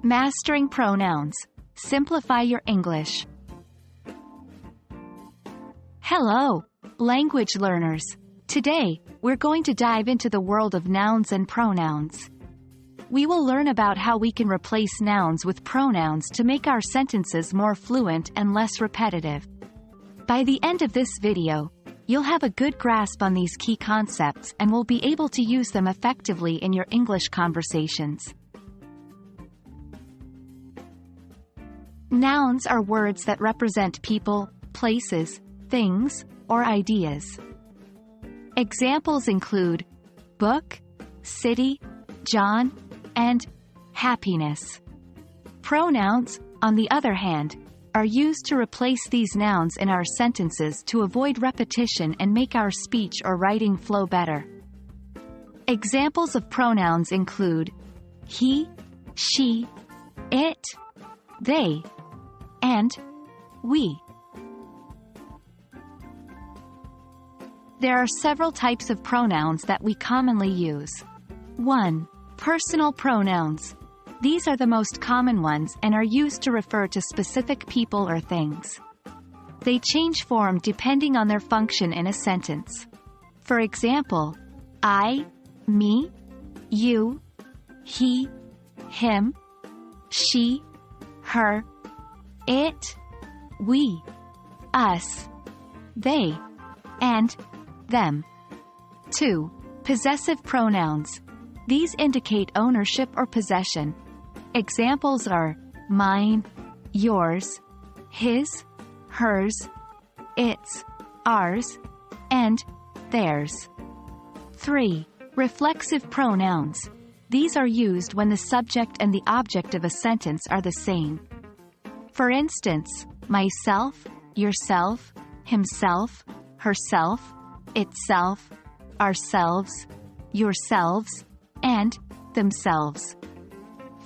Mastering pronouns. Simplify your English. Hello, language learners. Today, we're going to dive into the world of nouns and pronouns. We will learn about how we can replace nouns with pronouns to make our sentences more fluent and less repetitive. By the end of this video, you'll have a good grasp on these key concepts and will be able to use them effectively in your English conversations. Nouns are words that represent people, places, things, or ideas. Examples include book, city, John, and happiness. Pronouns, on the other hand, are used to replace these nouns in our sentences to avoid repetition and make our speech or writing flow better. Examples of pronouns include he, she, it, they, and we. There are several types of pronouns that we commonly use. 1. Personal pronouns. These are the most common ones and are used to refer to specific people or things. They change form depending on their function in a sentence. For example, I, me, you, he, him, she, her, it, we, us, they, and them. 2. Possessive pronouns. These indicate ownership or possession. Examples are mine, yours, his, hers, its, ours, and theirs. 3. Reflexive pronouns. These are used when the subject and the object of a sentence are the same. For instance, myself, yourself, himself, herself, itself, ourselves, yourselves, and themselves.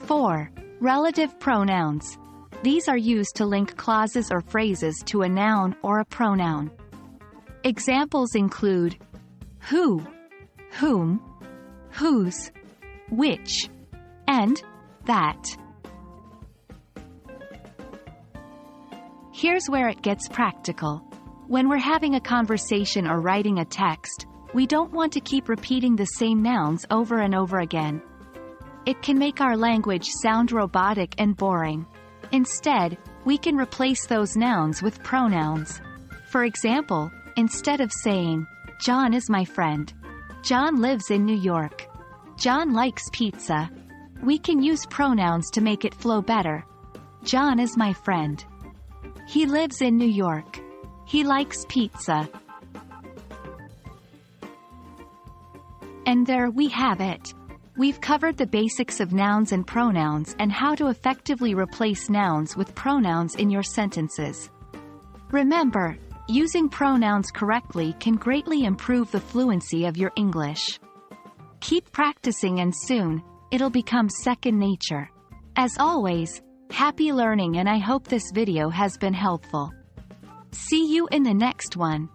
4. Relative pronouns. These are used to link clauses or phrases to a noun or a pronoun. Examples include who, whom, whose, which, and that. Here's where it gets practical. When we're having a conversation or writing a text, we don't want to keep repeating the same nouns over and over again. It can make our language sound robotic and boring. Instead, we can replace those nouns with pronouns. For example, instead of saying, John is my friend, John lives in New York, John likes pizza, we can use pronouns to make it flow better. John is my friend. He lives in New York. He likes pizza. And there we have it. We've covered the basics of nouns and pronouns and how to effectively replace nouns with pronouns in your sentences. Remember, using pronouns correctly can greatly improve the fluency of your English. Keep practicing and soon, it'll become second nature. As always, happy learning and I hope this video has been helpful. See you in the next one.